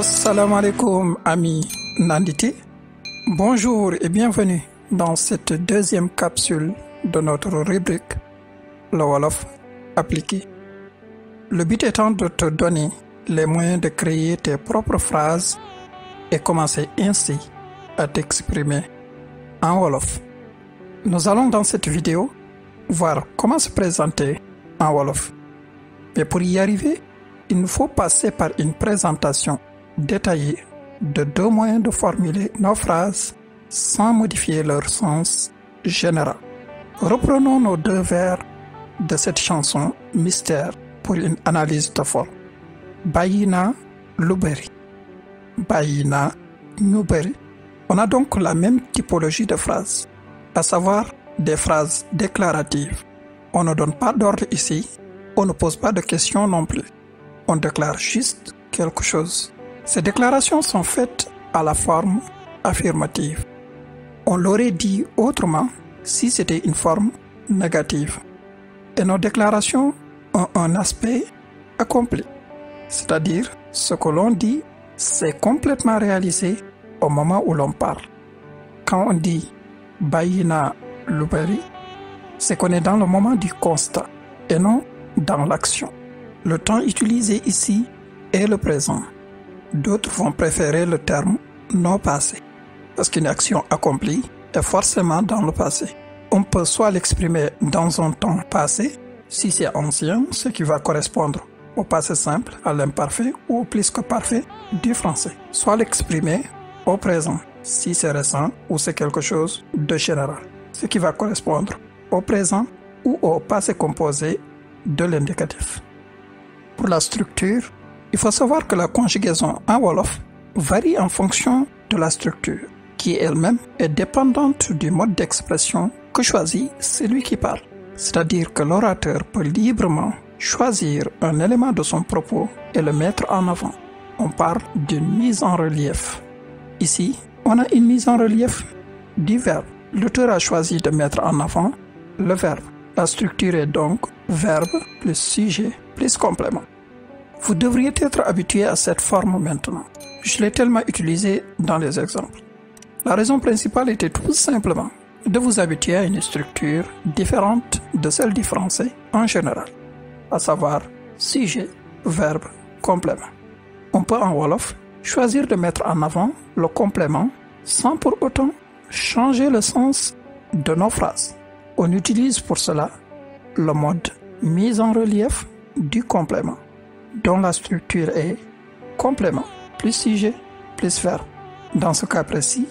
Assalamu alaikum amis Nandite. Bonjour et bienvenue dans cette deuxième capsule de notre rubrique Le Wolof appliqué. Le but étant de te donner les moyens de créer tes propres phrases et commencer ainsi à t'exprimer en Wolof. Nous allons dans cette vidéo voir comment se présenter en Wolof. Mais pour y arriver, il nous faut passer par une présentation détaillée de deux moyens de formuler nos phrases sans modifier leur sens général. Reprenons nos deux vers de cette chanson Mystère pour une analyse de forme. Bayina Luberi. Bayina Nuberi. On a donc la même typologie de phrases, à savoir des phrases déclaratives. On ne donne pas d'ordre ici, on ne pose pas de questions non plus. On déclare juste quelque chose. Ces déclarations sont faites à la forme affirmative. On l'aurait dit autrement si c'était une forme négative. Et nos déclarations ont un aspect accompli. C'est-à-dire, ce que l'on dit, c'est complètement réalisé au moment où l'on parle. Quand on dit « Bayina Luberi », c'est qu'on est dans le moment du constat et non dans l'action. Le temps utilisé ici est le présent. D'autres vont préférer le terme non passé, parce qu'une action accomplie est forcément dans le passé. On peut soit l'exprimer dans un temps passé, si c'est ancien, ce qui va correspondre au passé simple, à l'imparfait ou au plus que parfait du français. Soit l'exprimer au présent, si c'est récent ou c'est quelque chose de général, ce qui va correspondre au présent ou au passé composé de l'indicatif. Pour la structure, il faut savoir que la conjugaison en Wolof varie en fonction de la structure, qui elle-même est dépendante du mode d'expression que choisit celui qui parle. C'est-à-dire que l'orateur peut librement choisir un élément de son propos et le mettre en avant. On parle d'une mise en relief. Ici, on a une mise en relief du verbe. L'auteur a choisi de mettre en avant le verbe. La structure est donc verbe plus sujet plus complément. Vous devriez être habitué à cette forme maintenant. Je l'ai tellement utilisée dans les exemples. La raison principale était tout simplement de vous habituer à une structure différente de celle du français en général, à savoir sujet, verbe, complément. On peut en Wolof choisir de mettre en avant le complément sans pour autant changer le sens de nos phrases. On utilise pour cela le mode mise en relief du complément, dont la structure est complément plus sujet plus verbe. Dans ce cas précis,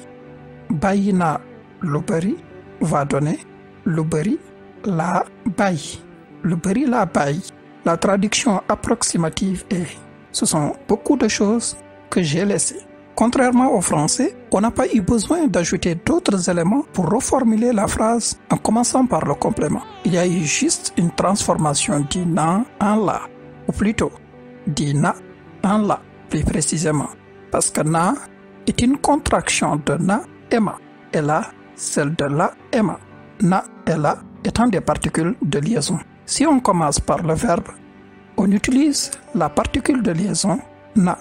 Bayina Luberi va donner Luberi la bayi. Luberi la bayi. La traduction approximative est ce sont beaucoup de choses que j'ai laissées. Contrairement au français, on n'a pas eu besoin d'ajouter d'autres éléments pour reformuler la phrase en commençant par le complément. Il y a eu juste une transformation du na en la, ou plutôt du na en la, plus précisément, parce que na est une contraction de na et ma, et la, celle de la et ma. Na et la étant des particules de liaison. Si on commence par le verbe, on utilise la particule de liaison na.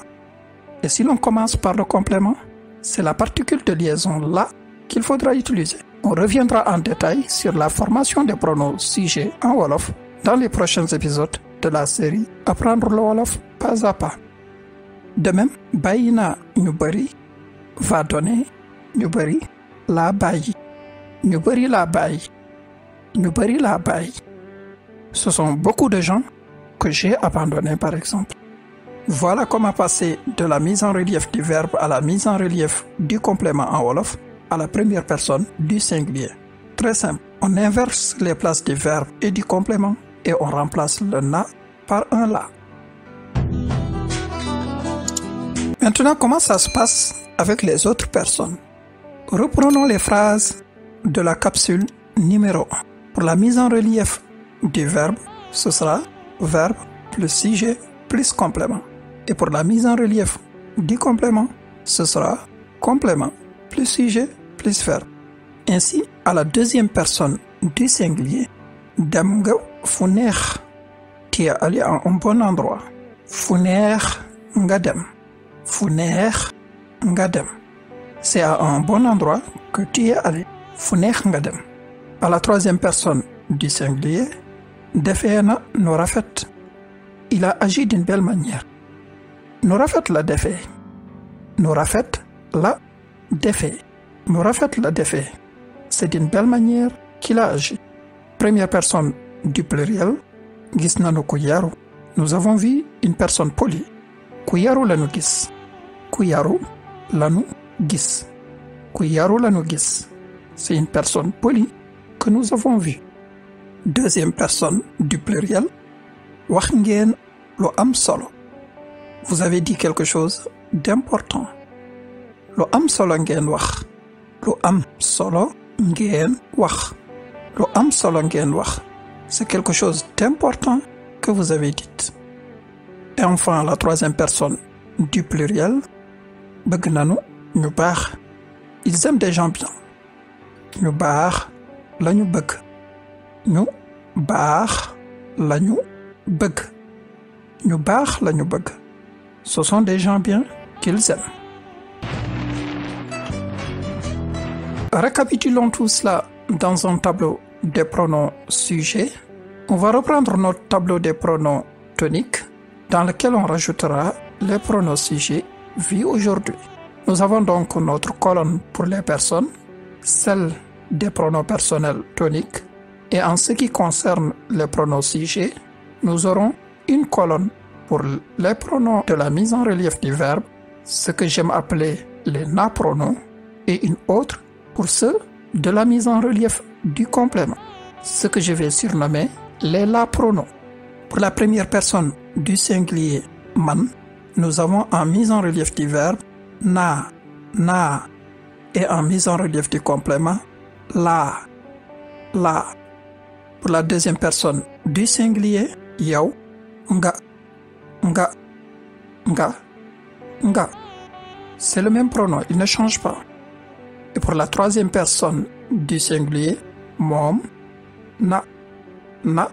Et si l'on commence par le complément, c'est la particule de liaison la qu'il faudra utiliser. On reviendra en détail sur la formation des pronoms sujets en Wolof dans les prochains épisodes de la série Apprendre le Wolof pas à pas. De même, Bayina Nuberi va donner Nuberi la bayi. Nuberi la bayi. Nuberi la bayi. Ce sont beaucoup de gens que j'ai abandonnés par exemple. Voilà comment passer de la mise en relief du verbe à la mise en relief du complément en Wolof à la première personne du singulier. Très simple, on inverse les places du verbe et du complément et on remplace le na par un la. Maintenant, comment ça se passe avec les autres personnes? Reprenons les phrases de la capsule numéro 1. Pour la mise en relief du verbe, ce sera verbe plus sujet plus complément. Et pour la mise en relief du complément, ce sera complément plus sujet plus verbe. Ainsi, à la deuxième personne du singulier, dem nga fu neex, tu es allé à un bon endroit. Fu neex nga dem. fu neex nga dem. C'est à un bon endroit que tu es allé. fu neex nga dem. À la troisième personne du singulier, defee na nu rafet. Il a agi d'une belle manière. Nu rafet la defee. Nu rafet la defee. Nu rafet la defee. C'est d'une belle manière qu'il a agi. Première personne du pluriel, gis nanu ku yaru. Nous avons vu une personne polie. Ku yaru lanu gis. Ku yaru lanu gis. Ku yaru lanu gis. C'est une personne polie que nous avons vue. Deuxième personne du pluriel, wax ngeen lu am solo. Vous avez dit quelque chose d'important. Lu am solo ngeen wax. Lu am solo ngeen wax. Lu am solo ngeen wax. C'est quelque chose d'important que vous avez dit. Et enfin, la troisième personne du pluriel, bëgg nanu ñu baax. Ils aiment des gens bien. Ñu baax lañu bëgg. Ñu baax lañu bëgg. Ñu baax lañu bëgg. Ce sont des gens bien qu'ils aiment. Récapitulons tout cela dans un tableau des pronoms sujets. On va reprendre notre tableau des pronoms toniques dans lequel on rajoutera les pronoms sujets vus aujourd'hui. Nous avons donc notre colonne pour les personnes, celle des pronoms personnels toniques, et en ce qui concerne les pronoms sujets, nous aurons une colonne pour les pronoms de la mise en relief du verbe, ce que j'aime appeler les na-pronoms, et une autre pour ceux de la mise en relief du complément, ce que je vais surnommer les la-pronoms. Pour la première personne du singulier man, nous avons en mise en relief du verbe na, et en mise en relief du complément la. Pour la deuxième personne du singulier yow, nga. C'est le même pronom, il ne change pas. Et pour la troisième personne du singulier, moom, na, la.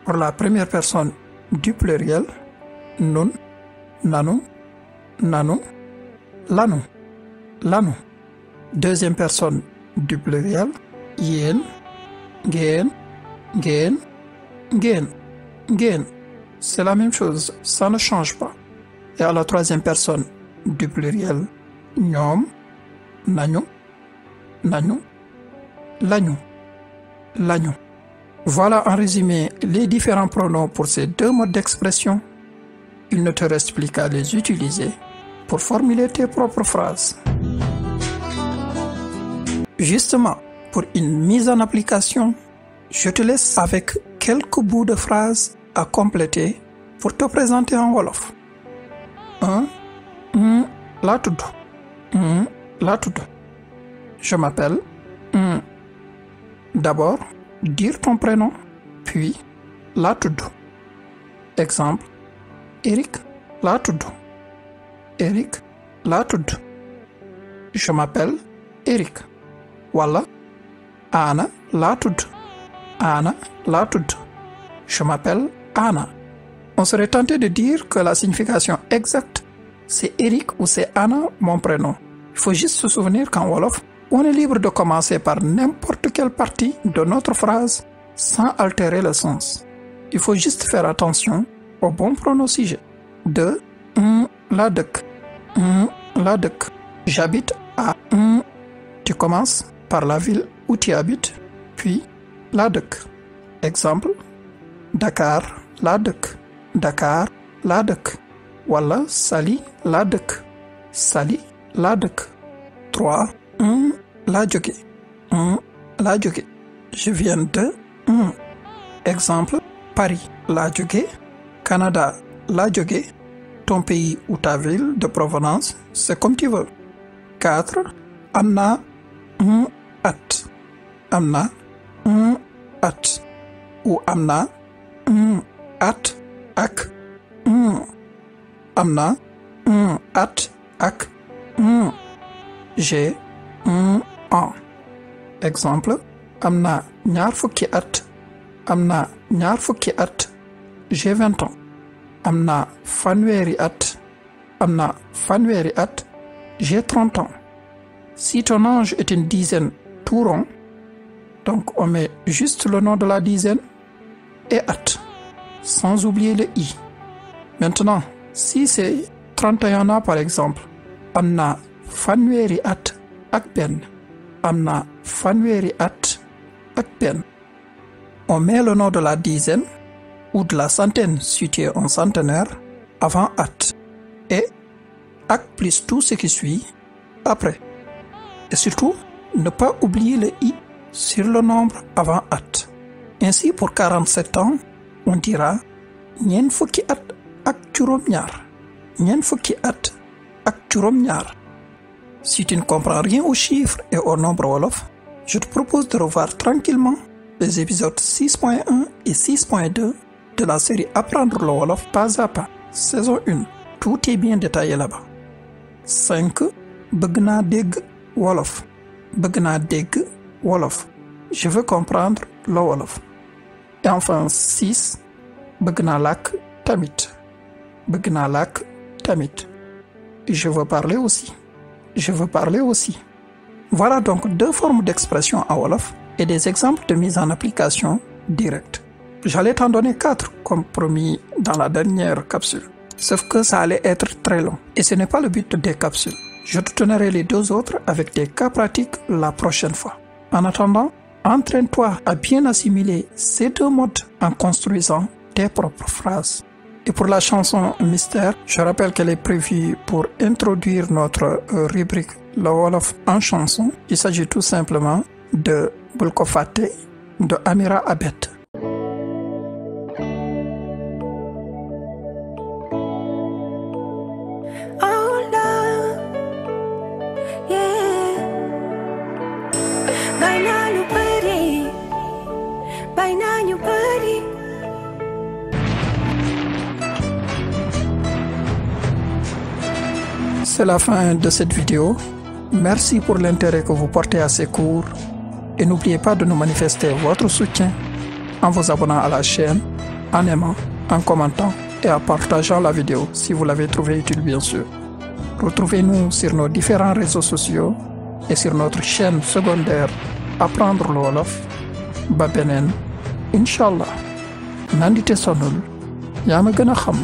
Pour la première personne du pluriel, nun, nanu, lanu. Deuxième personne du pluriel, yéen, ngeen. C'est la même chose, ça ne change pas. Et à la troisième personne du pluriel, ñoom, nañu, lañu. Voilà en résumé les différents pronoms pour ces deux modes d'expression. Il ne te reste plus qu'à les utiliser pour formuler tes propres phrases. Justement, pour une mise en application, je te laisse avec quelques bouts de phrases à compléter pour te présenter en wolof. Laa tudd. Je m'appelle. D'abord, dire ton prénom, puis laa tudd. Exemple, Eric laa tudd. Je m'appelle Eric. Wala, Anna laa tudd. Je m'appelle Anna. On serait tenté de dire que la signification exacte, c'est Eric ou c'est Anna, mon prénom. Il faut juste se souvenir qu'en wolof, on est libre de commencer par n'importe quelle partie de notre phrase sans altérer le sens. Il faut juste faire attention au bon pronom sujet. Laa dëkk. J'habite à. Tu commences par la ville où tu habites, puis laa dëkk. Exemple, Dakar laa dëkk. Wala Saly laa dëkk. 3. Laa jóge. Je viens de. Exemple, Paris laa jóge. Canada laa jóge. Ton pays ou ta ville de provenance, c'est comme tu veux. 4. Am na at. Ou am na at ak. Am na at ak. J'ai an. Exemple, am na ñaar fukki at. J'ai 20 ans. am naa fanweeri at. am naa fanweeri at. J'ai 30 ans. Si ton âge est une dizaine tout rond, donc on met juste le nom de la dizaine et at, sans oublier le i. Maintenant, si c'est 31 ans par exemple, am naa fanweeri at ak benn. am naa fanweeri at ak benn. On met le nom de la dizaine ou de la centaine si tu es un centenaire avant at et ak plus tout ce qui suit après. Et surtout, ne pas oublier le i sur le nombre avant at. Ainsi, pour 47 ans, on dira ñeent fukki at ak juróom-ñaar. ñeent fukki at ak juróom-ñaar. Si tu ne comprends rien aux chiffres et au nombre wolof, je te propose de revoir tranquillement les épisodes 6.1 et 6.2 de la série Apprendre le wolof pas à pas, saison 1. Tout est bien détaillé là-bas. 5. Bëgg naa dégg wolof. bëgg naa dégg wolof. Je veux comprendre le wolof. Et enfin 6. bëgg naa làkk tamit. bëgg naa làkk tamit. Je veux parler aussi. Je veux parler aussi. Voilà donc 2 formes d'expression en wolof et des exemples de mise en application directe. J'allais t'en donner 4 comme promis dans la dernière capsule. Sauf que ça allait être très long. Et ce n'est pas le but des capsules. Je te donnerai les 2 autres avec des cas pratiques la prochaine fois. En attendant, entraîne-toi à bien assimiler ces 2 modes en construisant tes propres phrases. Et pour la chanson Mystère, je rappelle qu'elle est prévue pour introduire notre rubrique Le Wolof en chanson. Il s'agit tout simplement de Bul ko fàtte de Amira Abet. C'est la fin de cette vidéo. Merci pour l'intérêt que vous portez à ces cours et n'oubliez pas de nous manifester votre soutien en vous abonnant à la chaîne, en aimant, en commentant et en partageant la vidéo si vous l'avez trouvée utile bien sûr. Retrouvez-nous sur nos différents réseaux sociaux et sur notre chaîne secondaire Apprendre le Wolof. Ba beneen, Inch'Allah. Nandite sonul, yaa ma gën a xam.